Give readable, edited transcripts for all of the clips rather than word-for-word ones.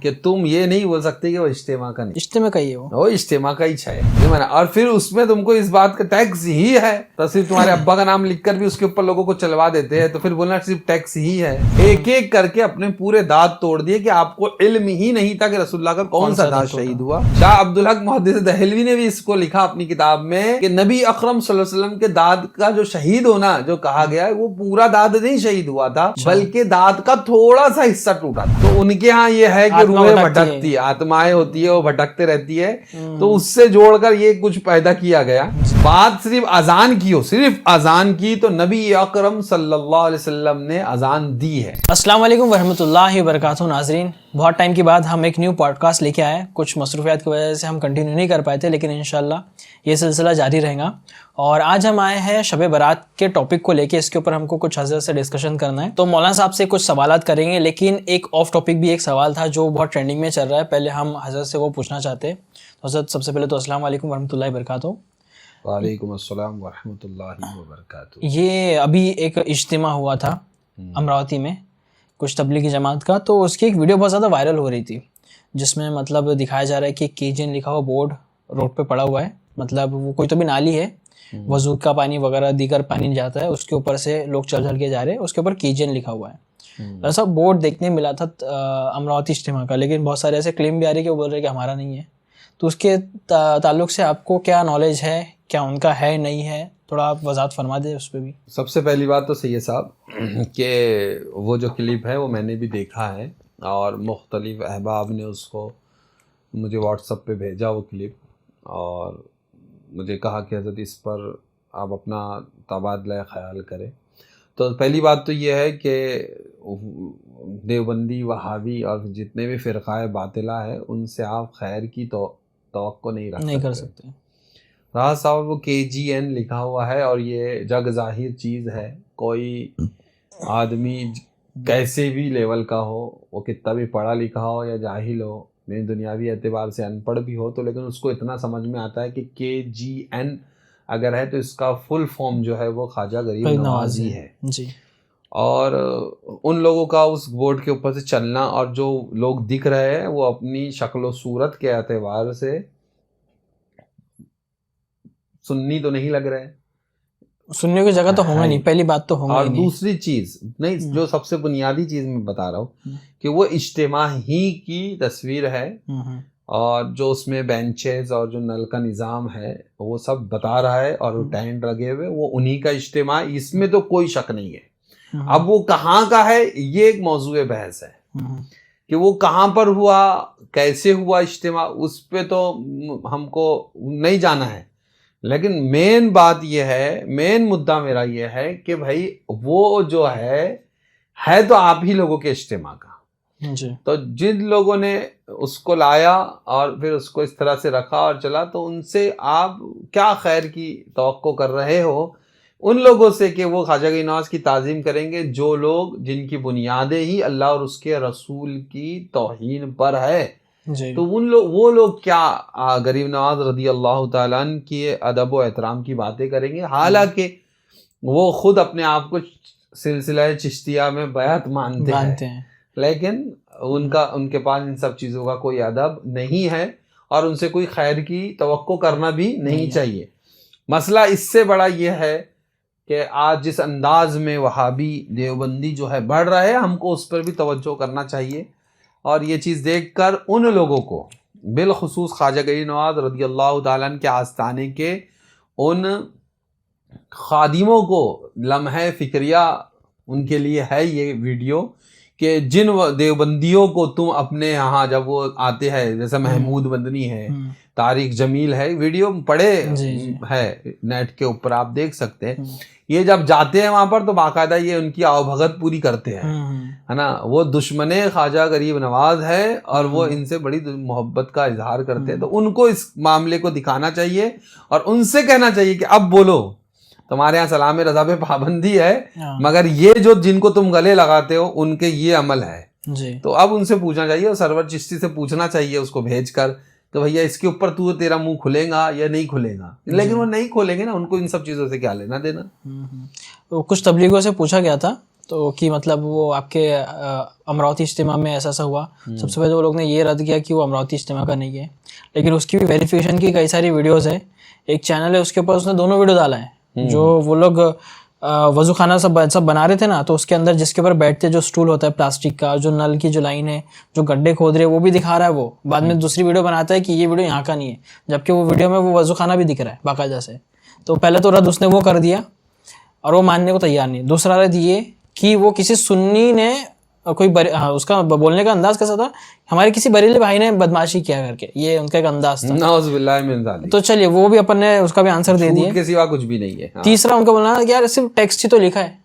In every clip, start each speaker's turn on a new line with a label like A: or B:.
A: कि तुम ये नहीं बोल सकते कि वो इज्तिमा का नहीं,
B: इज्तिमा का ही है
A: वो इज्तिमा का ही है, ये माना। और फिर उसमें तुमको इस बात का टैक्स ही है, तो सिर्फ तुम्हारे अब्बा का नाम लिखकर भी उसके ऊपर लोगों को चलवा देते हैं, तो फिर बोलना सिर्फ टैक्स ही है। एक एक करके अपने पूरे दांत तोड़ दिए कि आपको इल्म ही नहीं था कि रसूलुल्लाह का कौन सा दांत शहीद हुआ। शाह अब्दुल हक मुहद्दिस दहलवी ने भी इसको लिखा अपनी किताब में कि नबी अकरम सल्लल्लाहु अलैहि वसल्लम के दांत का जो शहीद होना जो कहा गया है, वो पूरा दांत नहीं शहीद हुआ था, बल्कि दांत का थोड़ा सा हिस्सा टूटा था। तो उनके यहाँ ये है कि रूहें भटकती है, आत्माएं होती है, वो भटकते रहती है, तो उससे जोड़कर ये कुछ पैदा किया गया। बात सिर्फ अजान की हो, सिर्फ अजान की, तो नबी अकरम सल्लल्लाहु अलैहि वसल्लम ने अजान दी है।
B: अस्सलाम वालेकुम वरहमतुल्लाहि वबरकातुहू। नाजरीन, बहुत टाइम के बाद हम एक न्यू पॉडकास्ट लेके आए। कुछ मसरूफियात की वजह से हम कंटिन्यू नहीं कर पाए थे, लेकिन इंशाल्लाह ये सिलसिला जारी रहेगा। और आज हम आए हैं शब बारात के टॉपिक को लेके, इसके ऊपर हमको कुछ हज़रत से डिस्कशन करना है। तो मौलाना साहब से कुछ सवालात करेंगे, लेकिन एक ऑफ टॉपिक भी एक सवाल था जो बहुत ट्रेंडिंग में चल रहा है, पहले हम हज़रत से वो पूछना चाहते हैं। तो हज़रत, सबसे पहले तो अस्सलाम वालेकुम वरहमतुल्लाहि वबरकातुहू।
A: वालेकुम अस्सलाम वरहमतुल्लाहि वबरकातुहू।
B: ये अभी एक इज्तिमा हुआ था अमरावती में कुछ तबलीगी जमात का, तो उसकी एक वीडियो बहुत ज़्यादा वायरल हो रही थी, जिसमें मतलब दिखाया जा रहा है कि केजन लिखा हुआ बोर्ड रोड पे पड़ा हुआ है। मतलब वो कोई तो भी नाली है, वजू का पानी वगैरह दीगर पानी जाता है, उसके ऊपर से लोग चल चल के जा रहे हैं, उसके ऊपर केजन लिखा हुआ है। ऐसा बोर्ड देखने मिला था अमरावती इज्तिमा का, लेकिन बहुत सारे ऐसे क्लेम भी आ रहे हैं कि वो बोल रहे हैं कि हमारा नहीं है। तो उसके ताल्लुक से आपको क्या नॉलेज है, क्या उनका है नहीं है, थोड़ा आप वजाहत फरमा दें उस पर भी।
A: सबसे पहली बात तो सही है साहब कि वो जो क्लिप है वो मैंने भी देखा है, और मुख्तलिफ अहबाब ने उसको मुझे व्हाट्सएप पे भेजा वो क्लिप, और मुझे कहा कि हज़रत इस पर आप अपना तबादला ख्याल करें। तो पहली बात तो ये है कि देवबंदी, वहाबी और जितने भी फ़िरक़ाए बातिला है, उनसे आप खैर की तवक्को नहीं कर सकते। रहा साहब वो KGN लिखा हुआ है, और ये जग ज़ाहिर चीज़ है। कोई आदमी कैसे भी लेवल का हो, वो कितना भी पढ़ा लिखा हो या जाहिल हो, मेरी दुनियावी एतबार से अनपढ़ भी हो, तो लेकिन उसको इतना समझ में आता है कि KGN अगर है तो इसका फुल फॉर्म जो है वो ख्वाजा गरीब नवाजी है
B: जी।
A: और उन लोगों का उस बोर्ड के ऊपर से चलना, और जो लोग दिख रहे हैं वो अपनी शक्ल व सूरत के एतबार से सुन्नी तो नहीं लग रहे हैं,
B: सुनने की जगह तो होंगे नहीं, पहली बात तो होंगे
A: और
B: नहीं।
A: दूसरी चीज़ नहीं, जो सबसे बुनियादी चीज़ मैं बता रहा हूँ कि वो इज्तिमा ही की तस्वीर है, और जो उसमें बेंचेस और जो नल का निज़ाम है वो सब बता रहा है, और वो टेंट लगे हुए वो उन्हीं का इज्तिमा, इसमें तो कोई शक नहीं है। अब वो कहाँ का है ये एक मौजूए बहस है कि वो कहाँ पर हुआ, कैसे हुआ इज्तिमा, उस पे तो हमको नहीं जाना है। लेकिन मेन बात यह है, मेन मुद्दा मेरा यह है कि भाई वो जो है तो आप ही लोगों के इज्तिमा का
B: जी।
A: तो जिन लोगों ने उसको लाया और फिर उसको इस तरह से रखा और चला, तो उनसे आप क्या खैर की तवक्को कर रहे हो? उन लोगों से कि वो ख्वाजा गरीब नवाज की ताज़ीम करेंगे, जो लोग जिनकी बुनियादें ही अल्लाह और उसके रसूल की तौहीन पर है। तो वो लोग क्या गरीब नवाज रदी अल्लाह ताला अन्हु की अदब व एहतराम की बातें करेंगे, हालांकि वो खुद अपने आप को सिलसिला चिश्तिया में बैत मानते हैं, लेकिन उनके पास इन सब चीज़ों का कोई अदब नहीं है, और उनसे कोई खैर की तवक्को करना भी नहीं चाहिए। मसला इससे बड़ा यह है कि आज जिस अंदाज में वहाबी देवबंदी जो है बढ़ रहा है, हमको उस पर भी तवज्जो करना चाहिए, और ये चीज़ देखकर उन लोगों को, बिलखुसूस ख्वाजा गरीब नवाज रदी अल्लाह ताला अन्हु के आस्ताने के उन खादिमों को लम्हे फ़िक्रिया उनके लिए है ये वीडियो, कि जिन देवबंदियों को तुम अपने यहाँ जब वो आते हैं, जैसे महमूद मदनी है, तारिक जमील है, वीडियो पड़े है नेट के ऊपर, आप देख सकते हैं। ये जब जाते हैं वहाँ पर तो बाकायदा ये उनकी आवभगत पूरी करते हैं, है ना। वो दुश्मने ख्वाजा गरीब नवाज है और वो इनसे बड़ी मोहब्बत का इजहार करते हैं, तो उनको इस मामले को दिखाना चाहिए और उनसे कहना चाहिए कि अब बोलो, तुम्हारे यहाँ सलाम रज़ा पे पाबंदी है, मगर ये जो जिनको तुम गले लगाते हो उनके ये अमल है
B: जी।
A: तो अब उनसे पूछना चाहिए, और सरवर चिश्ती से पूछना चाहिए उसको भेजकर तो भैया इसके ऊपर तेरा मुंह खुलेगा या नहीं खुलेगा। लेकिन वो नहीं खोलेंगे ना, उनको इन सब चीज़ों से क्या लेना देना।
B: तो कुछ तबलीगों से पूछा गया था तो कि मतलब वो आपके अमरावती इज्तिमा में ऐसा ऐसा हुआ। सबसे पहले वो लोग ने ये रद्द किया कि वो अमरावती इज्तिमा का नहीं है, लेकिन उसकी भी वेरिफिकेशन की कई सारी वीडियोस है। एक चैनल है उसके ऊपर उसने दोनों वीडियो डाला है। जो वो लोग वजू खाना सब बना रहे थे ना, तो उसके अंदर जिसके ऊपर बैठते जो स्टूल होता है प्लास्टिक का, जो नल की जो लाइन है, जो गड्ढे खोद रहे हैं, वो भी दिखा रहा है। वो बाद में दूसरी वीडियो बनाता है कि ये वीडियो यहाँ का नहीं है, जबकि वो वीडियो में वो वजू खाना भी दिख रहा है बाकायदा से। तो पहले तो रद्द उसने वो कर दिया और वो मानने को तैयार नहीं। दूसरा रद्द ये कि वो किसी सुन्नी ने उसका बोलने का अंदाज कैसा था, हमारे किसी बरेली भाई ने बदमाशी किया करके, ये उनका एक अंदाज था।
A: नाउज़ुबिल्लाह मिन ज़ालिक।
B: तो चलिए वो भी अपन ने उसका भी आंसर दे दिया,
A: झूठ के सिवा कुछ भी नहीं है। हाँ।
B: तीसरा उनका बोलना कि यार सिर्फ टेक्स्ट ही तो लिखा है,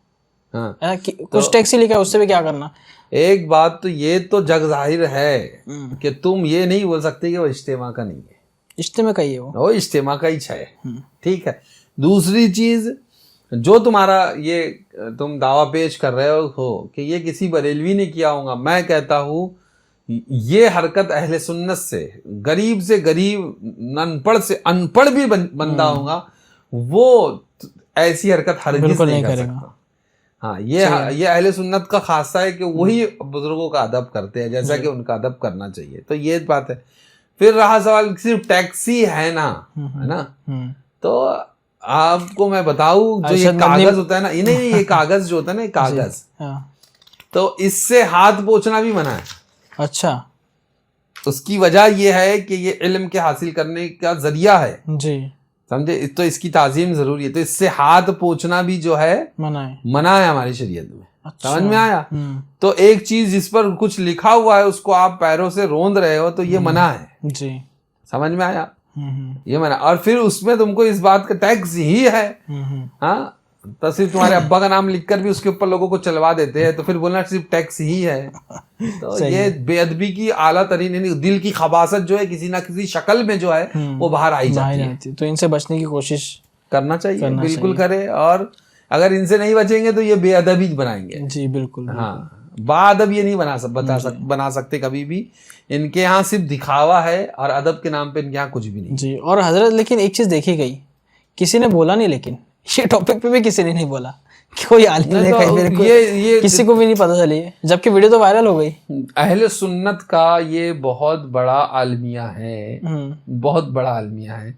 A: हाँ।
B: कुछ टेक्स्ट ही लिखा है, उससे भी क्या करना।
A: एक बात तो ये तो जग जाहिर है कि तुम ये नहीं बोल सकते कि वो इज्तिमा का नहीं है,
B: इज्तिमा का ही है
A: वो इज्तिमा का ही है। ठीक है। दूसरी चीज, जो तुम्हारा ये तुम दावा पेश कर रहे हो कि ये किसी बरेलवी ने किया होगा, मैं कहता हूँ ये हरकत अहले सुन्नत से गरीब अनपढ़ से अनपढ़ भी बंदा होगा, वो ऐसी हरकत हरगिज नहीं कर सकता। हाँ, ये अहले सुन्नत का खासा है कि वही बुजुर्गों का अदब करते हैं जैसा कि उनका अदब करना चाहिए। तो ये बात है। फिर रहा सवाल सिर्फ टैक्सी है ना, है ना, तो आपको मैं बताऊं जो ये कागज होता है ना, नहीं ये कागज जो होता है ना, कागज, तो इससे हाथ पोंछना भी मना है।
B: अच्छा।
A: उसकी वजह ये है कि ये इल्म के हासिल करने का जरिया है
B: जी,
A: समझे, तो इसकी ताजीम जरूरी है। तो इससे हाथ पोंछना भी जो है मना है हमारी शरीयत में। अच्छा। समझ में आया। तो एक चीज जिस पर कुछ लिखा हुआ है उसको आप पैरों से रोंद रहे हो तो ये मना है
B: जी।
A: समझ में आया, ये मना। और फिर उसमें तुमको इस बात का टैक्स ही है। हाँ, तो सिर्फ तुम्हारे अब्बा का नाम लिखकर भी उसके ऊपर लोगों को चलवा देते हैं, तो फिर बोलना सिर्फ टैक्स ही है। तो ये बेअदबी की आला तरीन, दिल की खबासत जो है किसी ना किसी शक्ल में जो है वो बाहर आई जाती है।
B: तो इनसे बचने की कोशिश
A: करना चाहिए, बिल्कुल करे। और अगर इनसे नहीं बचेंगे तो ये बेअदबी बनाएंगे।
B: जी बिल्कुल।
A: हाँ, बाअदब ये नहीं बना सकते कभी भी। इनके यहाँ सिर्फ दिखावा है और अदब के नाम पे इनके यहाँ कुछ भी नहीं
B: जी। और हजरत लेकिन एक चीज देखी गई, किसी ने बोला नहीं, लेकिन ये टॉपिक पे भी किसी ने नहीं बोला, कोई आलिम ने कहीं मेरे को ये किसी को भी नहीं पता चली है, जबकि वीडियो तो वायरल हो गई।
A: अहले सुन्नत का ये बहुत बड़ा आलमिया है, बहुत बड़ा आलमिया है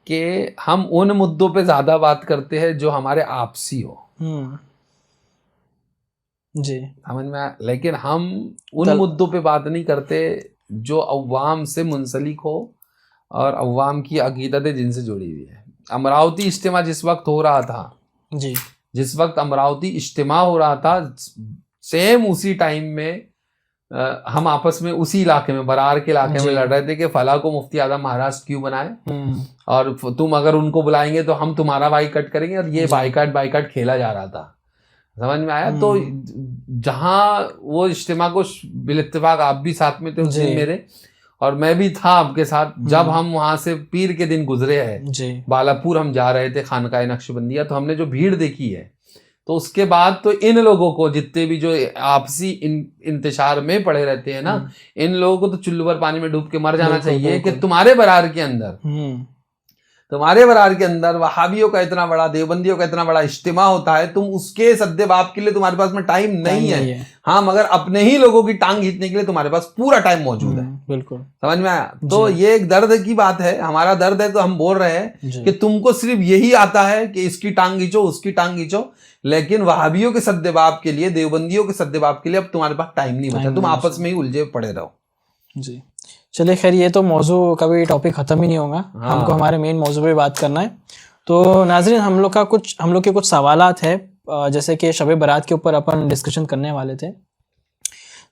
A: कि हम उन मुद्दों पे ज्यादा बात करते हैं जो हमारे आपसी हो।
B: जी,
A: समझ में आया। लेकिन हम उन मुद्दों पे बात नहीं करते जो अवाम से मुंसलिक हो और अवाम की अकीदतें जिनसे जुड़ी हुई है। अमरावती इज्तिमा जिस वक्त हो रहा था
B: जी,
A: जिस वक्त अमरावती इज्तिमा हो रहा था, सेम उसी टाइम में हम आपस में उसी इलाके में, बरार के इलाके में लड़ रहे थे कि फला को मुफ्ती आजम महाराज क्यों बनाए, और तुम अगर उनको बुलाएंगे तो हम तुम्हारा बाइकआउट करेंगे, और ये बाइकआउट खेला जा रहा था। समझ में आया। तो जहां वो इज्तिमा को बिल-इत्तिफाक आप भी साथ में थे उस दिन मेरे, और मैं भी था आपके साथ, जब हम वहां से पीर के दिन गुजरे हैं, बालापुर हम जा रहे थे खानकाए नक्शबंदिया, तो हमने जो भीड़ देखी है, तो उसके बाद तो इन लोगों को, जितने भी जो आपसी इंतशार में पड़े रहते हैं ना, इन लोगों को तो चुल्लू भर पानी में डूब के मर जाना चाहिए कि तुम्हारे बरार के अंदर वहाबियों का इतना बड़ा, देवबंदियों का इतना बड़ा इज्तिमा होता है, तुम उसके सद्देबाब के लिए तुम्हारे पास में टाइम नहीं है। हाँ, मगर अपने ही लोगों की टांग खींचने के लिए तुम्हारे पास पूरा टाइम मौजूद है।
B: बिल्कुल
A: समझ में आया। तो ये एक दर्द की बात है, हमारा दर्द है, तो हम बोल रहे हैं कि तुमको सिर्फ यही आता है कि इसकी टांग खींचो, उसकी टांग खींचो, लेकिन वहाबियों के सद्देबाब के लिए, देवबंदियों के सद्देबाब के लिए अब तुम्हारे पास टाइम नहीं बचा, तुम आपस में ही उलझे पड़े रहो।
B: जी, चलिए खैर, ये तो मौजू कभी टॉपिक खत्म ही नहीं होगा। हाँ। हमको हमारे मेन मौजू पे बात करना है। तो नाजरीन, हम लोग के कुछ सवालात है, जैसे कि शब बारात के ऊपर अपन डिस्कशन करने वाले थे।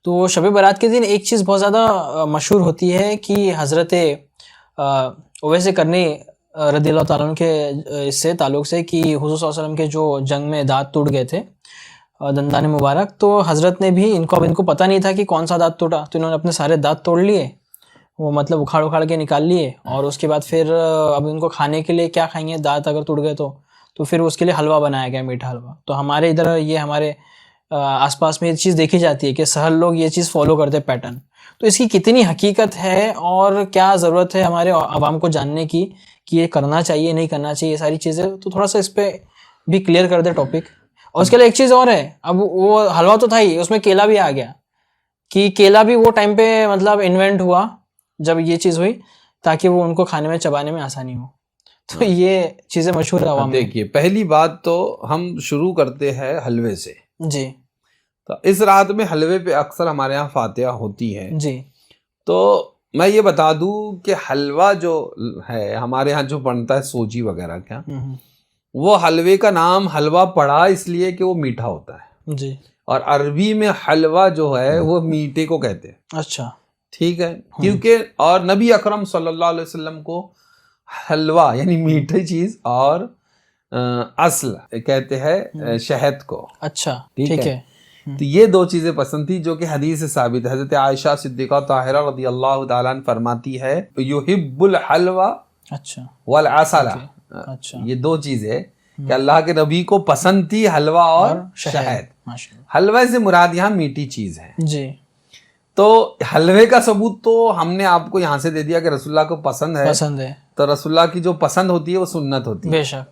B: तो शब बारात के दिन एक चीज़ बहुत ज़्यादा मशहूर होती है कि हज़रत उवैस करनी रज़ियल्लाहु ताला अन्हु के इससे ताल्लुक़ से कि हुज़ूर सल्लल्लाहु अलैहि वसल्लम के जो जंग में दांत टूट गए थे, दंदान मुबारक, तो हज़रत ने भी इनको पता नहीं था कि कौन सा दांत टूटा, तो इन्होंने अपने सारे दांत तोड़ लिए, वो मतलब उखाड़ के निकाल लिए, और उसके बाद फिर अब इनको खाने के लिए क्या खाएंगे, दांत अगर टूट गए तो फिर उसके लिए हलवा बनाया गया, मीठा हलवा। तो हमारे इधर ये हमारे आसपास में ये चीज़ देखी जाती है कि सहल लोग ये चीज़ फॉलो करते पैटर्न। तो इसकी कितनी हकीकत है और क्या ज़रूरत है हमारे आवाम को जानने की कि ये करना चाहिए नहीं करना चाहिए, ये सारी चीज़ें, तो थोड़ा सा इस पर भी क्लियर कर दे टॉपिक। और उसके लिए एक चीज और है, अब वो हलवा तो था ही, उसमें केला भी आ गया, कि केला भी वो टाइम पे मतलब इन्वेंट हुआ जब ये चीज हुई, ताकि वो उनको खाने में चबाने में आसानी हो। तो ये चीजें मशहूर है अवाम में।
A: देखिए, पहली बात तो हम शुरू करते हैं हलवे से।
B: जी
A: तो इस रात में हलवे पे अक्सर हमारे यहाँ फातिहा होती है।
B: जी।
A: तो मैं ये बता दूं कि हलवा जो है हमारे यहाँ जो बनता है सोजी वगैरह क्या, वो हलवे का नाम हलवा पड़ा इसलिए कि वो मीठा होता है
B: जी।
A: और अरबी में हलवा जो है वो मीठे को कहते हैं।
B: अच्छा,
A: ठीक है, क्योंकि और नबी अकरम सल्लल्लाहु अलैहि वसल्लम को हलवा यानी मीठी चीज और असल कहते हैं शहद को।
B: अच्छा,
A: ठीक
B: ठीक
A: है।
B: है।
A: तो ये दो चीजें पसंद थी जो कि हदीस से साबित है। हजरत आयशा सिद्दीक़ा ताहिरा रज़ियल्लाहु ताला अन्हा फरमाती है युहिब्बुल हलवा
B: अच्छा
A: वल असला।
B: अच्छा,
A: ये दो चीजें कि अल्लाह के नबी को पसंद थी हलवा और शहद।
B: माशाल्लाह।
A: हलवा से मुराद यहाँ मीठी चीज है।
B: जी
A: तो हलवे का सबूत तो हमने आपको यहाँ से दे दिया कि रसूलुल्लाह को पसंद है।
B: पसंद है,
A: तो रसूलुल्लाह की जो पसंद होती है वो सुन्नत होती है।
B: बेशक।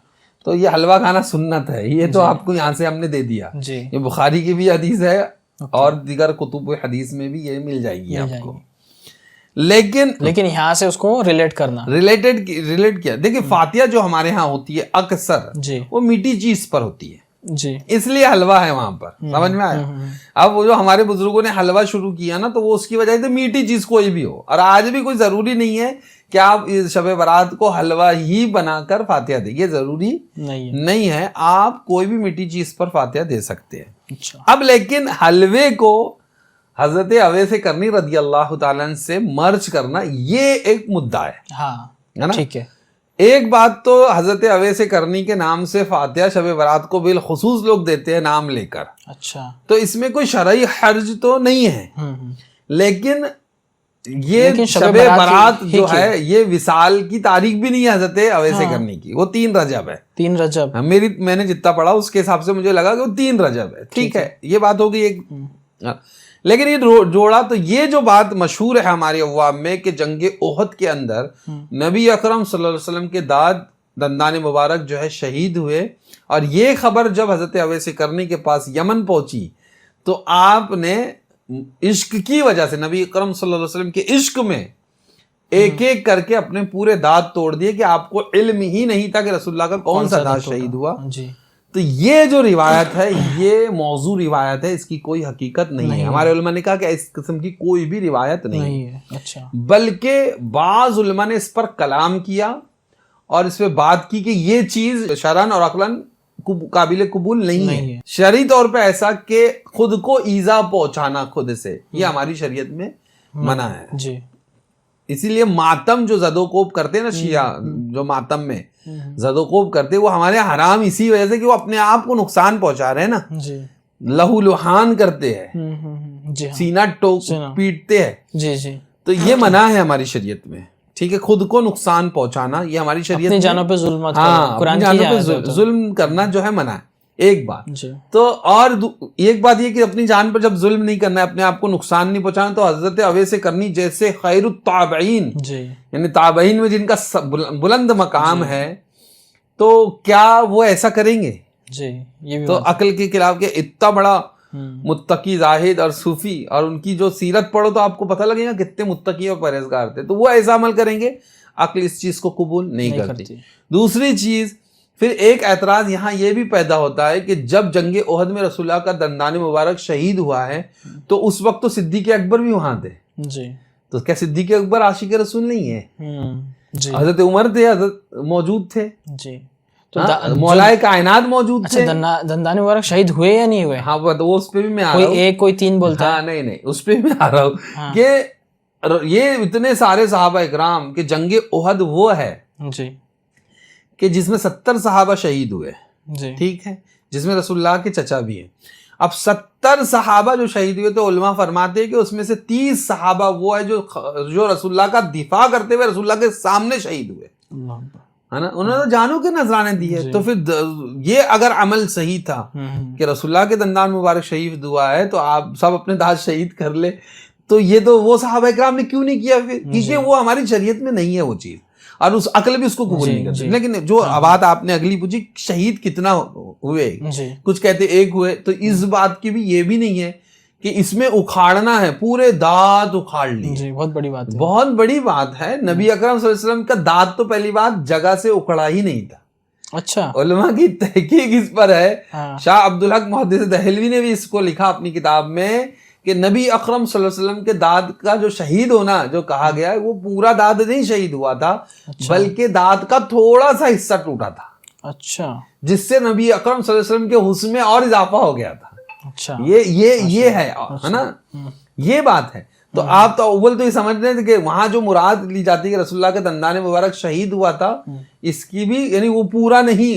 A: तो ये हलवा खाना सुन्नत है, ये तो आपको यहाँ से हमने दे दिया।
B: जी
A: ये बुखारी की भी हदीस है और दीगर कुतुब हदीस में भी ये मिल जाएगी आपको। लेकिन
B: यहाँ से उसको रिलेट करना,
A: रिलेट किया। देखिए, फातिहा जो हमारे यहाँ होती है अक्सर
B: जी
A: वो मीठी चीज पर होती है,
B: जी,
A: इसलिए हलवा है वहां पर। समझ में आया? अब वो जो हमारे बुजुर्गों ने हलवा शुरू किया ना, तो वो उसकी वजह से मीठी चीज कोई भी हो। और आज भी कोई जरूरी नहीं है कि आप इस शब बारात को हलवा ही बनाकर फातिहा दे, ये जरूरी नहीं है। आप कोई भी मीठी चीज पर फातिहा दे सकते हैं।
B: अच्छा।
A: अब लेकिन हलवे को हजरत अवैस करनी रज़ियल्लाहु ताला अन्हु से मर्ज करना, ये एक मुद्दा है।
B: हाँ,
A: है ना?
B: ठीक है।
A: एक बात तो हजरत अवैस करनी के नाम से फातिहा शब बारात को बिलखुसूस लोग देते हैं नाम लेकर।
B: अच्छा,
A: तो इसमें कोई शरई हर्ज तो नहीं है। लेकिन ये शब बारात जो है ये विसाल की तारीख भी नहीं है हजरत अवैस करनी की, वो 3 रजब है।
B: 3 रजब।
A: मैंने जितना पढ़ा उसके हिसाब से मुझे लगा कि वो 3 रजब है। ठीक है, ये बात होगी एक। लेकिन ये जोड़ा, तो ये जो बात मशहूर है हमारी अवाम में कि जंगे ओहद के अंदर नबी अकरम सल्लल्लाहु अलैहि वसल्लम के दंदान मुबारक जो है शहीद हुए, और ये खबर जब हजरत अवैस करनी के पास यमन पहुंची तो आपने इश्क की वजह से, नबी अकरम सल्लल्लाहु अलैहि वसल्लम के इश्क में एक एक करके अपने पूरे दांत तोड़ दिए कि आपको इल्म ही नहीं था कि रसूलुल्लाह का कौन सा दांत शहीद हुआ।
B: जी।
A: तो ये जो रिवायत है ये मौजू रिवायत है, इसकी कोई हकीकत नहीं है। हमारे उलमा ने कहा कि इस किस्म की कोई भी रिवायत नहीं है।
B: अच्छा।
A: बल्कि बाज उलमा ने इस पर कलाम किया और इस पर बात की कि ये चीज शरन और अकलन काबिल कबूल नहीं है। शरई तौर पे ऐसा कि खुद को ईजा पहुंचाना खुद से, ये हमारी शरीयत में मना है जी। इसीलिए मातम जो जदोकोब करते हैं ना शिया, जो मातम में जदोकोब करते हैं, वो हमारे हराम इसी वजह से कि वो अपने आप को नुकसान पहुंचा रहे हैं ना जी। लहू लुहान करते हैं जी, सीना टोक पीटते हैं जी जी। तो ये मना है हमारी शरीयत में। ठीक है, खुद को नुकसान पहुंचाना ये हमारी शरीयत में,
B: जानों पे जुल्म मत करो।
A: हाँ,
B: कुरान
A: जानों पे जुल्म करना जो है मना है, एक बात। तो और एक बात ये कि अपनी जान पर जब जुल्म नहीं करना है, अपने आप को नुकसान नहीं पहुंचाना, तो हजरत अवैस करनी जैसे खैरुत ताबईन यानी ताबईन में जिनका बुलंद मकाम है, तो क्या वो ऐसा करेंगे जी? ये भी तो अकल के खिलाफ के इतना बड़ा मुत्तकी जाहिद और सूफी, और उनकी जो सीरत पढ़ो तो आपको पता लगेगा कितने मुत्तकी और परहेजगार थे। तो वो ऐसा अमल करेंगे, अक्ल इस चीज को कबूल नहीं करती। दूसरी चीज, फिर एक एतराज यहाँ ये भी पैदा होता है कि जब जंगे ओहद में रसूलुल्लाह का दंदान मुबारक शहीद हुआ है, तो उस वक्त तो सिद्दीक़ अकबर भी वहां थे जी। तो क्या सिद्दीक़ अकबर आशिक रसूल नहीं है? हजरत उमर थे, हजरत मौजूद थे जी। तो मौलाए कायनात मौजूद थे।
B: दंदान मुबारक शहीद हुए या नहीं हुए?
A: हाँ, वो उस पे भी मैं आ रहा हूँ।
B: कोई एक कोई 3 बोलता है।
A: नहीं, उस पे भी मैं आ रहा हूँ कि ये इतने सारे सहाबा इकराम के जंगे ओहद वो है जी कि जिसमें 70 सहाबा शहीद हुए जी। ठीक है, जिसमें रसूलुल्लाह के चचा भी हैं। अब 70 सहाबा जो शहीद हुए, तो उलमा फरमाते हैं कि उसमें से 30 सहाबा वो है जो रसूलुल्लाह का दिफा करते हुए रसूलुल्लाह के सामने शहीद हुए, है ना। उन्होंने तो जानों के नजराने दिए। तो फिर ये अगर अमल सही था कि रसूलुल्लाह के दंदान मुबारक शहीद हुआ है, तो आप सब अपने दांत शहीद कर ले, तो ये तो वो सहाबा इकराम ने क्यों नहीं किया फिर? क्योंकि वो हमारी शरीयत में नहीं है वो चीज। और उस अक्ल भी उसको कबूल नहीं करती। लेकिन जो बात आपने अगली पूछी, शहीद कितना हुए, कुछ कहते एक हुए, तो इस बात की भी ये भी नहीं है कि इसमें उखाड़ना है, पूरे दांत उखाड़ लिए।
B: बहुत बड़ी बात है,
A: बहुत बड़ी बात है। नबी अकरम सल्लल्लाहु अलैहि वसल्लम का दांत तो पहली बात जगह से उखड़ा ही नहीं था।
B: अच्छा,
A: उलमा की तहकीक इस पर है। शाह अब्दुल हक मुहद्दिस दहलवी ने भी इसको लिखा अपनी किताब में कि नबी अकरम सल्लल्लाहु अलैहि वसल्लम के दांत का जो शहीद होना जो कहा गया है, वो पूरा दांत नहीं शहीद हुआ था, बल्कि दांत का थोड़ा सा हिस्सा टूटा था।
B: अच्छा,
A: जिससे नबी अकरम सल्लल्लाहु अलैहि वसल्लम के हुस्न में और इजाफा हो गया था।
B: अच्छा,
A: ये है ना, ये बात है। तो आप तो अव्वल तो ये समझ रहे थे कि वहां जो मुराद ली जाती है कि रसूलुल्लाह के दंदाने मुबारक शहीद हुआ था, इसकी भी यानी वो पूरा नहीं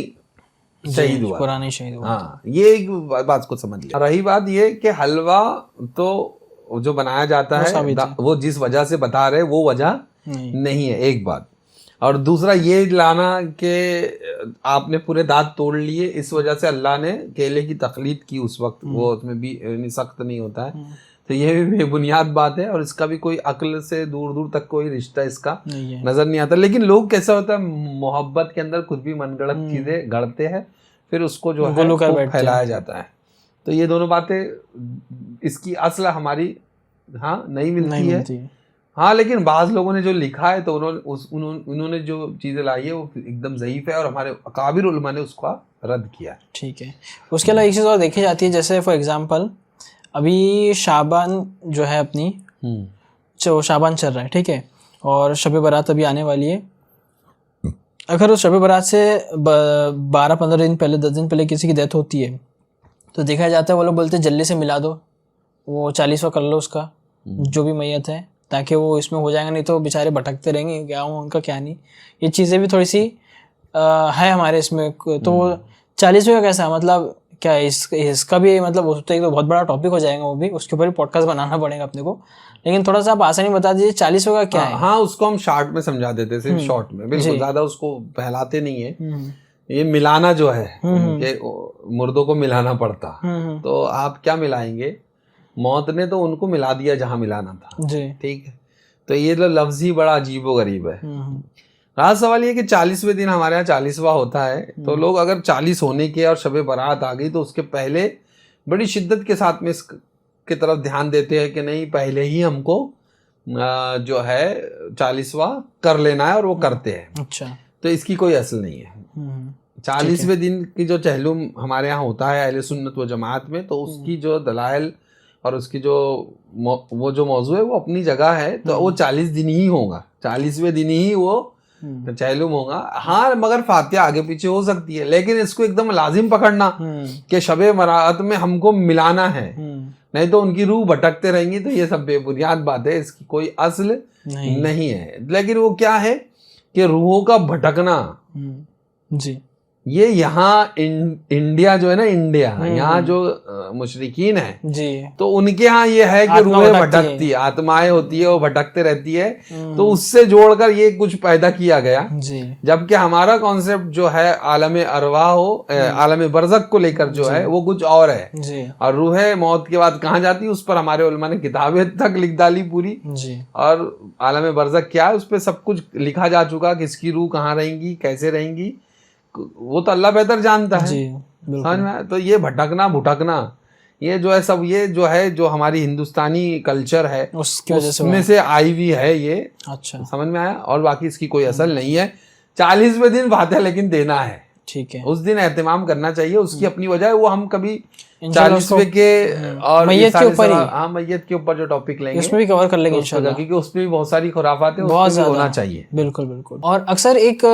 A: शहीद हुआ,
B: पूरा नहीं शहीद हुआ।
A: हाँ, ये एक बात को समझ लिया। रही बात ये कि हलवा तो जो बनाया जाता है वो जिस वजह से बता रहे वो वजह नहीं है, एक बात। और दूसरा ये लाना कि आपने पूरे दांत तोड़ लिए, इस वजह से अल्लाह ने केले की तखलीद की उस वक्त, वो उसमें भी सख्त नहीं होता है, तो ये भी बेबुनियाद बात है और इसका भी कोई अक्ल से दूर दूर तक कोई रिश्ता इसका नजर नहीं आता। लेकिन लोग कैसा होता है, मोहब्बत के अंदर कुछ भी मनगढ़ंत चीजें गढ़ते हैं, फिर उसको जो है फैलाया जाता है। तो ये दोनों बातें, इसकी असल हमारी नहीं मिलती है। हाँ, लेकिन बाज़ लोगों ने जो लिखा है तो उन्होंने जो चीज़ें लाई है वो एकदम ज़ईफ़ है और हमारे अकाबिर उलमा ने उसका रद्द किया।
B: ठीक है। उसके अलावा एक चीज़ और देखी जाती है, जैसे फॉर एग्जांपल अभी शाबान जो है अपनी, जो शाबान चल रहा है, ठीक है, और शब बारात अभी आने वाली है। अगर उस शब बारात से 12-15 दिन पहले, 10 दिन पहले किसी की डेथ होती है तो देखा जाता है वो लोग बोलते हैं जल्दी से मिला दो, वो 40वां कर लो उसका जो भी मैयत है, ताकि वो इसमें हो जाएगा, नहीं तो बेचारे भटकते रहेंगे, क्या हो उनका क्या नहीं। ये चीज़ें भी थोड़ी सी है हमारे इसमें। तो 40वें का कैसा, मतलब क्या इसका भी मतलब उस तो एक तो बहुत बड़ा टॉपिक हो जाएगा, वो भी उसके ऊपर भी पॉडकास्ट बनाना पड़ेगा अपने को। लेकिन थोड़ा सा आप आसानी बता दीजिए 40वें का क्या है।
A: हाँ, उसको हम शॉर्ट में समझा देते, सिर्फ शॉर्ट में, बिल्कुल ज़्यादा उसको फैलाते नहीं है। ये मिलाना जो है, मुर्दों को मिलाना पड़ता, तो आप क्या मिलाएंगे, मौत ने तो उनको मिला दिया जहां मिलाना था, ठीक है। तो ये लफ्ज ही बड़ा अजीबो गरीब है। रहा सवाल ये कि 40वें दिन हमारे यहाँ 40वां होता है, तो लोग अगर 40 होने के और शब बारात आ गई तो उसके पहले बड़ी शिद्दत के साथ में इसकी तरफ ध्यान देते हैं कि नहीं, पहले ही हमको जो है 40वां कर लेना है, और वो करते हैं।
B: अच्छा,
A: तो इसकी कोई असल नहीं है। 40वें दिन की जो चहलुम हमारे यहाँ होता है अहले सुन्नत व जमात में, तो उसकी जो दलाइल और उसकी जो वो जो मौजू है वो अपनी जगह है। तो वो 40 दिन ही होगा, 40वें दिन ही वो चहलुम होगा। हाँ, मगर फातिहा आगे पीछे हो सकती है, लेकिन इसको एकदम लाजिम पकड़ना कि शबे बारात में हमको मिलाना है, नहीं तो उनकी रूह भटकते रहेंगी, तो ये सब बेबुनियाद बात है, इसकी कोई असल नहीं है। लेकिन वो क्या है कि रूहों का भटकना
B: जी,
A: ये यहाँ इंडिया जो है ना, इंडिया यहाँ जो मुशरिकीन है
B: जी,
A: तो उनके यहाँ ये है कि रूहें भटकती है, आत्माएं होती है, वो भटकते रहती है, तो उससे जोड़कर ये कुछ पैदा किया गया। जबकि हमारा कॉन्सेप्ट जो है आलम अरवाह हो, आलम बरज़ख को लेकर जो है वो कुछ और है। और रूहें मौत के बाद कहाँ जाती है, उस पर हमारे उलमा ने किताबें तक लिख डाली पूरी, और आलम बरज़ख क्या है उस पर सब कुछ लिखा जा चुका, किसकी रूह कहाँ रहेंगी, कैसे रहेंगी, वो तो अल्लाह बेहतर जानता है, समझ में। तो ये भटकना भुटकना ये जो है सब, ये जो है जो हमारी हिंदुस्तानी कल्चर है उसमें से आई हुई है ये। अच्छा, समझ में आया। और बाकी इसकी कोई असल नहीं है। 40वें दिन फातिहा लेकिन देना है, ठीक है, उस दिन एहतिमाम करना चाहिए, उसकी अपनी वजह है। वो हम कभी 40वें के और मैयत के ऊपर, हाँ, मैयत के ऊपर जो टॉपिक लेंगे उसमें भी कवर कर लेंगे इंशाल्लाह, क्योंकि उसमें भी बहुत सारी खुराफात है, बहुत ज़्यादा होना चाहिए।
B: बिल्कुल बिल्कुल। और अक्सर एक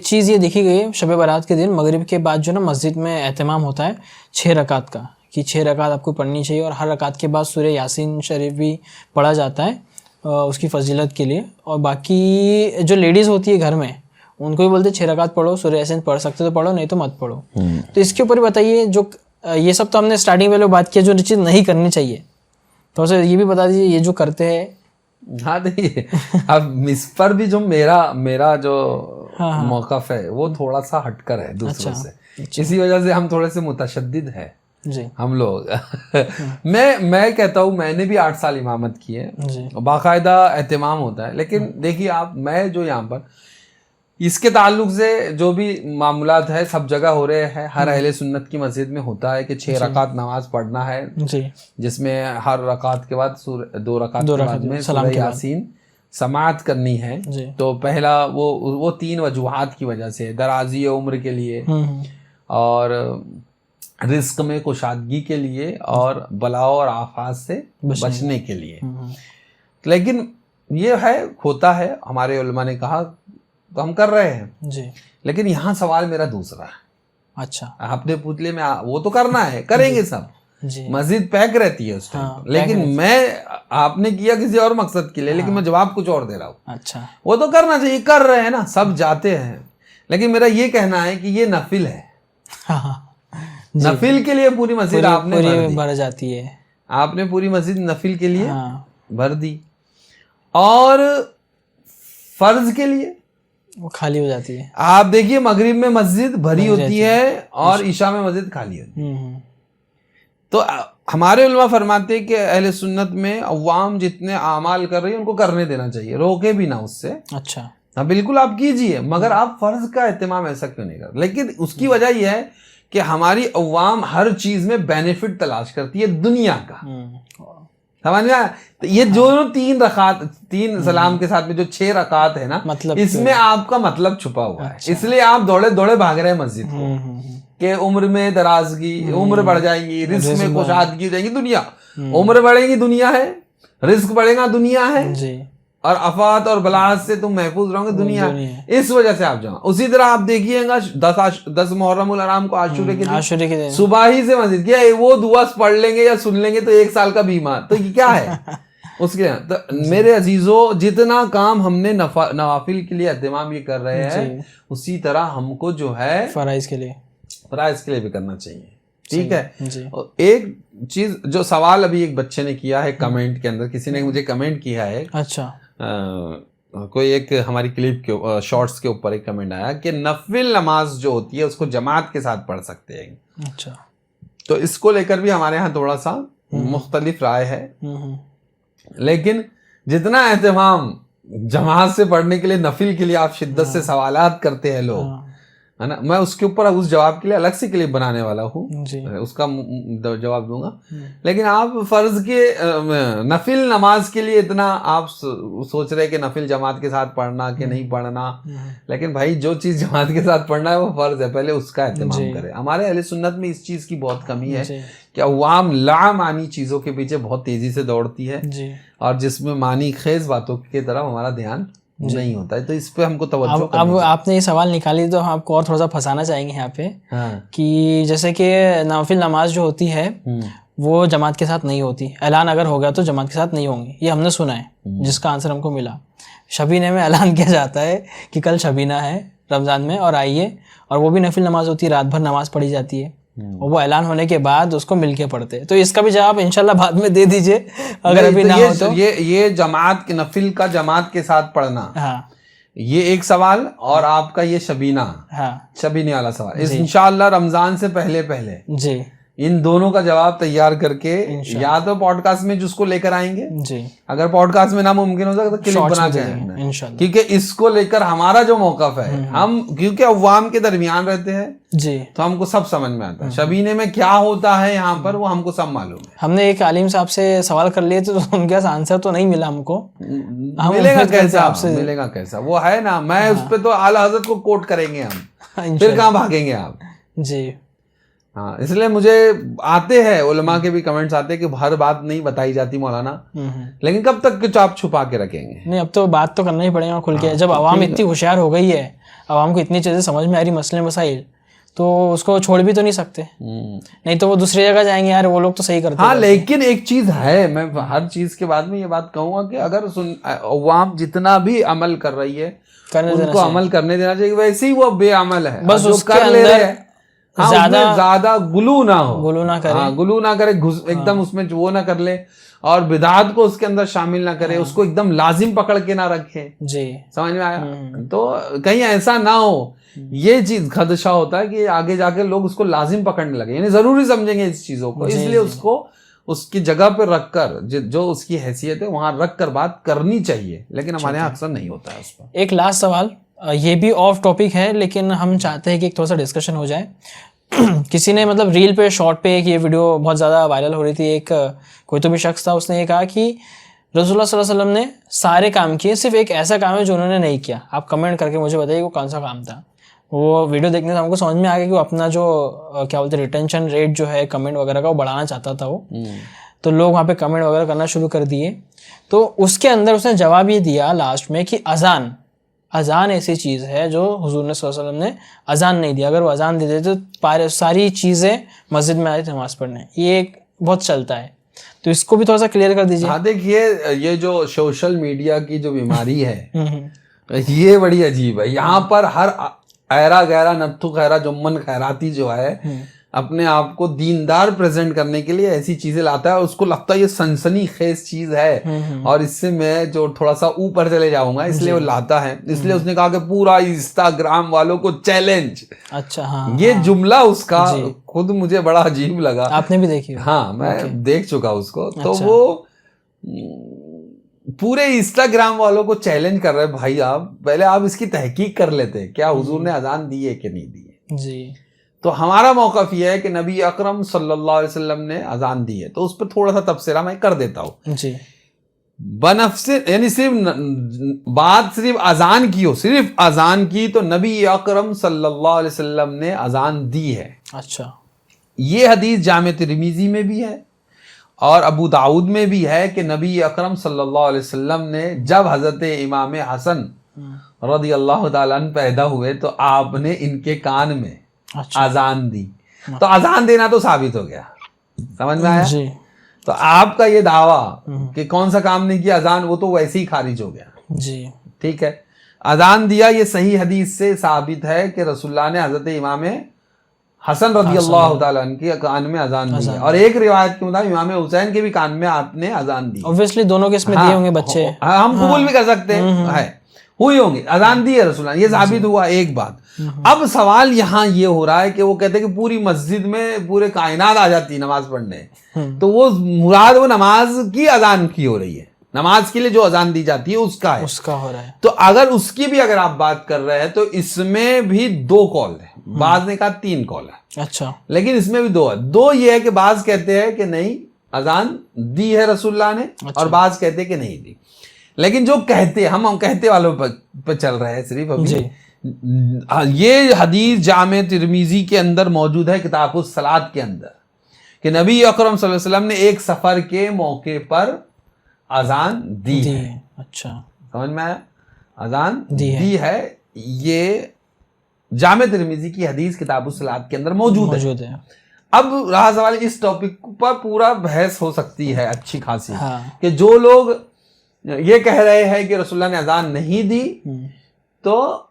B: चीज़ ये देखी गई है, शब बारात के दिन मगरिब के बाद जो ना मस्जिद में एहतिमाम होता है 6 रकात का, कि 6 रकात आपको पढ़नी चाहिए, और हर रकात के बाद सूरह यासीन शरीफ भी पढ़ा जाता है उसकी फजीलत के लिए। और बाकी जो लेडीज़ होती है घर में, उनको भी बोलते 6 रकात पढ़ो, सूरह यासीन पढ़ सकते तो पढ़ो, नहीं तो मत पढ़ो। तो इसके ऊपर बताइए, जो ये सब तो हमने स्टार्टिंग में बात किया जो चीज़ नहीं करनी चाहिए, तो उसे ये भी बता दीजिए ये जो करते हैं।
A: हाँ, देखिए अब इस पर भी जो मेरा जो मौक़िफ़ है वो थोड़ा सा हटकर है दूसरों से। इसी वजह से हम थोड़े से मुतशद्दिद है जी हम लोग। मैं कहता हूँ, मैंने भी 8 साल इमामत की है, बाकायदा एहतिमाम होता है। लेकिन देखिए आप, मैं जो यहाँ पर इसके ताल्लुक से जो भी मामलात है सब जगह हो रहे हैं। हर अहले सुन्नत की मस्जिद में होता है कि 6 रकात नमाज पढ़ना है
B: जी,
A: जिसमें हर रकात के बाद 2 रकात के बाद में सूरह यासीन समाअत करनी है।
B: जी।
A: तो पहला वो 3 वजूहात की वजह से, दराजी उम्र के लिए और रिस्क में कुशादगी के लिए और बलाओं और आफात से बचने के लिए। लेकिन ये है, होता है, हमारे उलमा ने कहा तो हम कर रहे हैं
B: जी।
A: लेकिन यहाँ सवाल मेरा दूसरा है।
B: अच्छा,
A: अपने पुतले में वो तो करना है, करेंगे सब
B: जी।
A: मस्जिद पैक रहती है उस टाइम
B: हाँ,
A: लेकिन मैं आपने किया किसी और मकसद के लिए, लेकिन मैं जवाब कुछ और दे रहा हूँ।
B: अच्छा,
A: वो तो करना चाहिए, कर रहे हैं ना, सब जाते हैं। लेकिन मेरा ये कहना है कि ये नफिल है। नफिल के लिए पूरी मस्जिद आपने
B: भर जाती है,
A: आपने पूरी मस्जिद नफिल के लिए भर दी और फर्ज के लिए
B: वो खाली हो जाती है।
A: आप देखिए मगरिब में मस्जिद भरी होती है और ईशा में मस्जिद खाली होती है। तो हमारे उलमा फरमाते हैं कि अहले सुन्नत में अवाम जितने आमाल कर रही है उनको करने देना चाहिए, रोके भी ना उससे।
B: अच्छा,
A: हाँ बिल्कुल आप कीजिए, मगर आप फर्ज का एहतमाम ऐसा क्यों नहीं कर। लेकिन उसकी वजह यह है कि हमारी अवाम हर चीज में बेनिफिट तलाश करती है दुनिया का। समझ में आया? तो ये जो 3 सलाम के साथ में जो 6 रकात है ना, मतलब इसमें आपका मतलब छुपा हुआ है। इसलिए आप दौड़े दौड़े भाग रहे हैं मस्जिद को कि उम्र में दराजगी, उम्र बढ़ जाएगी, रिस्क में कुशादगी जाएगी, दुनिया उम्र बढ़ेगी दुनिया है, रिस्क बढ़ेगा दुनिया है जी। और अफात और बलाहत से तुम महफूज रहोगे दुनिया है। इस वजह से आप जमा। उसी तरह आप देखिएगा 10 मुहर्रमुल हराम को आशूरे के दिन सुबह ही से मस्जिद किया, वो दुआ पढ़ लेंगे या सुन लेंगे तो 1 साल का बीमा, तो ये क्या है उसके। तो मेरे अजीजों, जितना काम हमने नवाफिल के लिए एहतमाम ये कर रहे हैं, उसी तरह हमको जो है फराइज के लिए भी करना चाहिए। ठीक है। और एक चीज जो सवाल अभी एक बच्चे ने किया है कमेंट के अंदर, किसी ने मुझे कमेंट किया है। अच्छा, कोई एक हमारी क्लिप के शॉर्ट्स के ऊपर एक कमेंट आया कि नफिल नमाज जो होती है उसको जमात के साथ पढ़ सकते हैं। अच्छा, तो इसको लेकर भी हमारे यहाँ थोड़ा सा मुख्तलिफ राय है। लेकिन जितना एहतमाम जमात से पढ़ने के लिए, नफिल के लिए आप शिद्दत से सवालात करते हैं लोग, है ना, मैं उसके ऊपर उस जवाब के लिए अलग से क्लिप बनाने वाला हूँ, उसका जवाब दूंगा। लेकिन आप फर्ज के नफिल नमाज के लिए इतना आप सोच रहे कि नफिल जमात के साथ पढ़ना कि नहीं पढ़ना, लेकिन भाई जो चीज जमात के साथ पढ़ना है वो फर्ज है, पहले उसका एहतमाम करें। हमारे अहले सुन्नत में इस चीज की बहुत कमी है कि अवाम लामानी चीजों के पीछे बहुत तेजी से दौड़ती है और जिसमें मानी खेज बातों की तरफ हमारा ध्यान नहीं होता है। तो इस पे हमको तवज्जो करनी चाहिए। अब आपने ये सवाल निकाली तो हम आपको और थोड़ा सा फंसाना चाहेंगे यहाँ पे। कि जैसे कि नफिल नमाज जो होती है वो जमात के साथ नहीं होती, ऐलान अगर हो गया तो जमात के साथ नहीं होंगी, ये हमने सुना है, जिसका आंसर हमको मिला। शबीने में ऐलान किया जाता है कि कल शबीना है रमजान में और आइए, और वो भी नफिल नमाज होती है, रात भर नमाज पढ़ी जाती है, और वो ऐलान होने के बाद उसको मिलके पढ़ते हैं। तो इसका भी जवाब इंशाल्लाह बाद में दे दीजिए अगर अभी ना हो तो। ये जमात के नफिल का जमात के साथ पढ़ना, हाँ, ये एक सवाल, और आपका ये शबीना, हाँ, शबीने वाला सवाल, इंशाल्लाह रमजान से पहले जी इन दोनों का जवाब तैयार करके या तो पॉडकास्ट में जिसको लेकर आएंगे जी, अगर पॉडकास्ट में ना मुमकिन हो सके तो क्लिप बना के इंशाल्लाह, क्योंकि इसको लेकर हमारा जो मौक़िफ़ है, हम क्योंकि अवाम के दरमियान रहते हैं जी, तो हमको सब समझ में आता है शबीने में क्या होता है यहाँ पर, वो हमको सब मालूम है। हमने एक आलिम साहब से सवाल कर लिए तो उनके पास आंसर तो नहीं मिला हमको, मिलेगा कैसा आपसे, मिलेगा कैसा, वो है ना, मैं उस पर तो आला हज़रत को कोट करेंगे हम, फिर कहाँ भागेंगे आप जी। हाँ, इसलिए मुझे आते हैं उलमा के भी कमेंट्स आते हैं कि हर बात नहीं बताई जाती मौलाना, लेकिन कब तक कुछ आप छुपा के रखेंगे। नहीं, अब तो बात तो करना ही पड़ेगा खुल के। जब आवाम इतनी होशियार हो गई है, आवाम को इतनी चीजें समझ में आ रही, मसले मसाइल, तो उसको छोड़ भी तो नहीं सकते, नहीं तो वो दूसरी जगह जाएंगे, यार वो लोग तो सही करते हैं। हाँ, लेकिन एक चीज है, मैं हर चीज के बाद में ये बात कहूंगा कि अगर अवाम जितना भी अमल कर रही है उनको अमल करने देना चाहिए, वैसे ही वो बेअमल है, बस उसके अंदर ज्यादा गुलू ना करे, हाँ, गुलू ना करे, एकदम उसमें वो ना कर ले, और बिदात को उसके अंदर शामिल ना करे, उसको एकदम लाजिम पकड़ के ना रखे जी, समझ में आया। तो कहीं ऐसा ना हो, ये चीज खदशा होता है कि आगे जाके लोग उसको लाजिम पकड़ने लगे, यानी जरूरी समझेंगे इस चीजों को, इसलिए उसको उसकी जगह पर रखकर जो उसकी हैसियत है वहां रख कर बात करनी चाहिए, लेकिन हमारे यहाँ अक्सर नहीं होता है उस पर। एक लास्ट सवाल
B: ये भी ऑफ टॉपिक है, लेकिन हम चाहते हैं कि एक थोड़ा सा डिस्कशन हो जाए। किसी ने मतलब रील पे शॉर्ट पे एक ये वीडियो बहुत ज़्यादा वायरल हो रही थी, एक कोई तो भी शख्स था, उसने ये कहा कि रसूलुल्लाह सल्लल्लाहु अलैहि वसल्लम ने सारे काम किए, सिर्फ एक ऐसा काम है जो उन्होंने नहीं किया। आप कमेंट करके मुझे बताइए वो कौन सा काम था। वो वीडियो देखने से हमको समझ में आ गया कि वो अपना जो क्या बोलते हैं रिटेंशन रेट जो है कमेंट वगैरह का, वो बढ़ाना चाहता था वो। तो लोग वहाँ पे कमेंट वगैरह करना शुरू कर दिए। तो उसके अंदर उसने जवाब ये दिया लास्ट में कि अजान ऐसी चीज़ है जो हुजूर ने सल्लल्लाहु अलैहि वसल्लम ने अजान नहीं दिया। अगर वो अजान दे देते तो सारी चीज़ें मस्जिद में आई थी नमाज़ पढ़ने। ये एक बहुत चलता है, तो इसको भी थोड़ा सा क्लियर कर दीजिए।
A: हाँ देखिए, ये जो सोशल मीडिया की जो बीमारी है ये बड़ी अजीब है। यहाँ पर हर ऐरा गैरा नत्थु खैरा जुम्मन खैराती जो है अपने आप को दीनदार प्रेजेंट करने के लिए ऐसी चीजें लाता है और उसको लगता है ये सनसनी खेज चीज है और इससे मैं जो थोड़ा सा ऊपर चले जाऊंगा, इसलिए वो लाता है। इसलिए उसने कहा कि पूरा इंस्टाग्राम वालों को चैलेंज। अच्छा, हाँ, ये जुमला उसका खुद मुझे बड़ा अजीब लगा।
B: आपने भी देखी?
A: हाँ, मैं देख चुका उसको। तो वो पूरे इंस्टाग्राम वालों को चैलेंज कर रहे हैं। भाई आप पहले आप इसकी तहकीक कर लेते, क्या हुजूर ने अजान दी है कि नहीं दी है जी। तो हमारा मौक़िफ़ ये है कि नबी अकरम सल्लल्लाहु अलैहि वसल्लम ने अजान दी है, तो उस पर थोड़ा सा तबसरा मैं कर देता हूँ जी। बनफ्से यानी सिर्फ अजान की हो, सिर्फ अजान की, तो नबी अकरम सल्लल्लाहु अलैहि वसल्लम ने अजान दी है। अच्छा, ये हदीस जामे तिर्मिज़ी में भी है और अबू दाऊद में भी है कि नबी अकरम सल्लल्लाहु अलैहि वसल्लम ने जब हज़रत इमाम हसन रज़ियल्लाहु ताला अन्हु पैदा हुए तो आपने इनके कान में अजान दी। तो अजान देना तो साबित हो गया, समझ में आया जी। तो आपका ये दावा कि कौन सा काम नहीं किया अजान, वो तो वैसे ही खारिज हो गया जी। ठीक है, अजान दिया ये सही हदीस से साबित है कि रसूलुल्लाह ने हज़रत इमाम हसन रज़ियल्लाहु ताला अन्हु के कान में अजान दी है। और एक रिवायत के मुताबिक इमाम हुसैन के भी कान में आपने अजान दी।
B: ऑब्वियसली दोनों के इसमें दिए होंगे बच्चे,
A: हम कबूल भी कर सकते हैं, हुई होंगी, अजान दी है रसूलुल्लाह, ये साबित हुआ। एक बात। अब सवाल यहाँ ये हो रहा है कि वो कहते हैं कि पूरी मस्जिद में पूरे कायनात आ जाती है नमाज पढ़ने, तो वो मुराद वो नमाज की अजान की हो रही है, नमाज के लिए जो अजान दी जाती है उसका है, उसका हो रहा है। तो अगर उसकी भी अगर आप बात कर रहे हैं तो इसमें भी दो कौल है, बाज ने कहा 3 कौल है। अच्छा, लेकिन इसमें भी 2 है। 2 ये है कि बाज कहते हैं कि नहीं अजान दी है रसूलुल्लाह ने, और बाज कहते हैं कि नहीं दी। लेकिन जो कहते, हम कहते वालों पर चल रहे हैं सिर्फ अभी। ये हदीस जामे तिर्मिज़ी के अंदर मौजूद है, किताबुस सलात के अंदर, कि नबी अकरम सल्लल्लाहु अलैहि वसल्लम ने एक सफर के मौके पर अजान दी है। अच्छा, समझ में आया, अजान दी है। ये जामे तिर्मिज़ी की हदीस किताबुस सलात के अंदर मौजूद है। अब रहा सवाल, इस टॉपिक पर पूरा बहस हो सकती है अच्छी खासी, कि जो लोग ये कह रहे हैं कि रसूलुल्लाह ने अजान नहीं दी, तो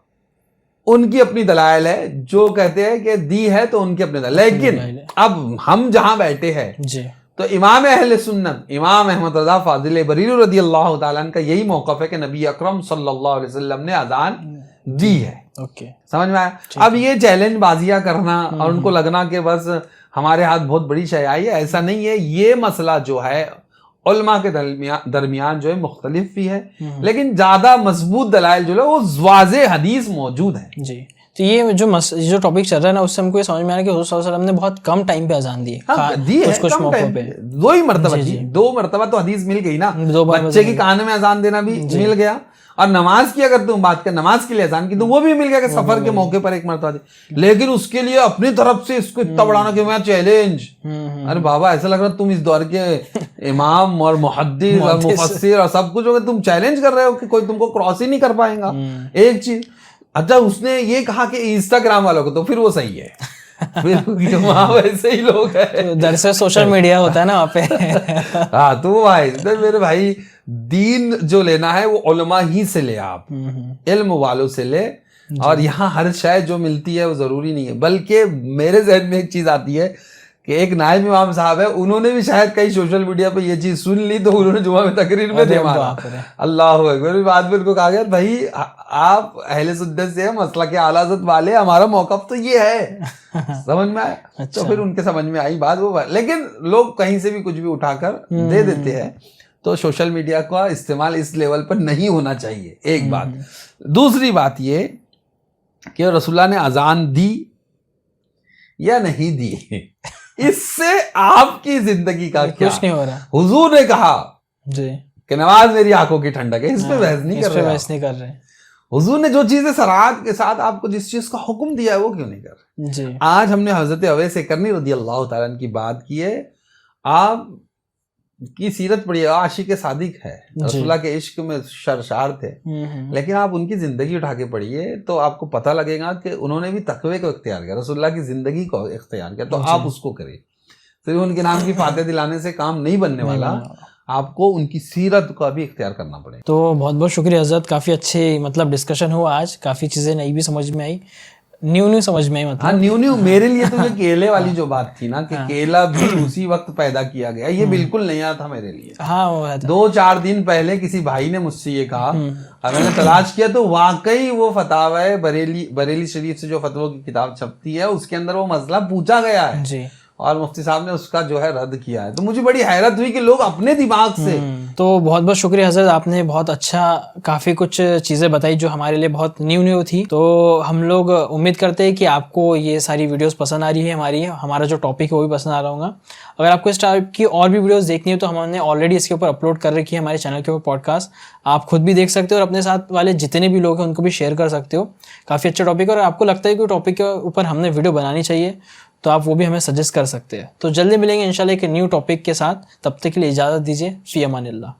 A: उनकी अपनी दलाइल है। जो कहते हैं कि दी है तो उनकी अपनी दलाइल। लेकिन अब हम जहां बैठे हैं जी, तो इमाम अहले सुन्नत इमाम अहमद रज़ा फाज़िल बरीलवी रज़ियल्लाहु ताला अन्हु का यही मौक़िफ़ है कि नबी अकरम सल्लल्लाहु अलैहि वसल्लम ने अजान दी है। ओके, समझ में आया। अब ये चैलेंज बाजियां करना और उनको लगना कि बस हमारे हाथ बहुत बड़ी शय आई है, ऐसा नहीं है। ये मसला जो है उलमा के दरमियान जो है मुख्तलिफ भी है, लेकिन ज्यादा मजबूत दलाइल जो है वो वाज़े हदीस मौजूद है जी। तो ये जो टॉपिक चल रहा है ना, उससे हमको ये समझ में आ रहा है कि हुज़ूर सल्लल्लाहु अलैहि वसल्लम ने बहुत कम टाइम पे अजान दी है, कुछ मौकों पे 2 ही मरतबा दी। 2 मरतबा तो हदीस मिल गई ना, बच्चे की कान में अजान देना भी मिल गया, और नमाज की अगर तुम बात कर, नमाज के लिए अजान की, तो वो भी मिल गया कि सफर के मौके पर एक मरतबा दी। लेकिन उसके लिए अपनी तरफ से इसको इतना बढ़ाना कि मैं चैलेंज, अरे बाबा ऐसा लग रहा है तुम इस दौर के इमाम और मुहद्दिस और मुफस्सिर और सब कुछ हो गए, तुम चैलेंज कर रहे हो कि कोई तुमको क्रॉस ही नहीं कर पाएगा। एक चीज, अच्छा उसने ये कहा कि इंस्टाग्राम वालों को, तो फिर वो सही है, फिर वहाँ वैसे ही लोग हैं,
B: दरअसल सोशल मीडिया होता है ना वहाँ पे।
A: हाँ, तो भाई मेरे भाई दीन जो लेना है वो उलमा ही से ले, आप इल्म वालों से ले। और यहाँ हर शय जो मिलती है वो जरूरी नहीं है, बल्कि मेरे जहन में एक चीज आती है कि एक नायब इमाम साहब है, उन्होंने भी शायद कहीं सोशल मीडिया पे ये चीज सुन ली, तो उन्होंने जुमा में तकरीर में दे मारा, अल्लाह अकबर। बाद में उनको कहा गया भाई आप अहले सुन्नत से मसला के आला हज़रत वाले, हमारा मौक़िफ़ तो ये है। समझ में आया? अच्छा। तो फिर उनके समझ में आई बात वो, लेकिन लोग कहीं से भी कुछ भी उठाकर दे देते हैं, तो सोशल मीडिया का इस्तेमाल इस लेवल पर नहीं होना चाहिए, एक बात। दूसरी बात ये कि रसूलुल्लाह ने अजान दी या नहीं दी, इससे आपकी जिंदगी का क्या?
B: कुछ नहीं हो रहा।
A: हुजूर ने कहा
B: जी
A: कि नमाज मेरी आंखों की ठंडक है, इस पे बहस नहीं कर रहे,
B: बहस नहीं कर रहे।
A: हुजूर ने जो चीजें सराहत के साथ आपको जिस चीज का हुक्म दिया है वो क्यों नहीं कर रहे?
B: जी
A: आज हमने हजरत अवैस करनी रज़ियल्लाहु ताला अन्हु की बात की है। आप की सीरत पढ़िए, आशिक सादिक है, रसूलुल्लाह के इश्क में शरशार थे, लेकिन आप उनकी जिंदगी उठा के पढ़िए तो आपको पता लगेगा कि उन्होंने भी तकवे को इख्तियार किया, रसूलुल्लाह की जिंदगी को इख्तियार किया। तो आप उसको करिए, सिर्फ उनके नाम की फातिहा दिलाने से काम नहीं बनने वाला, आपको उनकी सीरत का भी इख्तियार करना पड़ेगा।
B: तो बहुत बहुत शुक्रिया हजरत, काफ़ी अच्छे मतलब डिस्कशन हुआ आज, काफ़ी चीज़ें नई भी समझ में आई, न्यू समझ में आई मतलब।
A: हाँ न्यू मेरे लिए तो ये केले वाली जो बात थी ना कि केला भी उसी वक्त पैदा किया गया, ये बिल्कुल नया था मेरे लिए।
B: हाँ वो है।
A: 2-4 दिन पहले किसी भाई ने मुझसे ये कहा और मैंने तलाश किया तो वाकई वो फतावा बरेली शरीफ से जो फतवों की किताब छपती है उसके अंदर वो मसला पूछा गया है
B: जी,
A: और मुफ्ती साहब ने उसका जो है रद्द किया है। तो मुझे बड़ी हैरत हुई कि लोग अपने दिमाग से।
B: तो बहुत बहुत शुक्रिया हजरत, आपने बहुत अच्छा काफ़ी कुछ चीज़ें बताई जो हमारे लिए बहुत न्यू थी। तो हम लोग उम्मीद करते हैं कि आपको ये सारी वीडियोस पसंद आ रही है, हमारा जो टॉपिक है वो भी पसंद आ रहा होगा। अगर आपको इस टाइप की और भी वीडियोस देखनी है तो हमने ऑलरेडी इसके ऊपर अपलोड कर रखी है हमारे चैनल के ऊपर पॉडकास्ट, आप खुद भी देख सकते हो और अपने साथ वाले जितने भी लोग हैं उनको भी शेयर कर सकते हो। काफ़ी अच्छा टॉपिक है और आपको लगता है कि टॉपिक के ऊपर हमने वीडियो बनानी चाहिए तो आप वो भी हमें सजेस्ट कर सकते हैं। तो जल्दी मिलेंगे इंशाल्लाह एक न्यू टॉपिक के साथ, तब तक के लिए इजाज़त दीजिए। फ़ी अमानिल्लाह।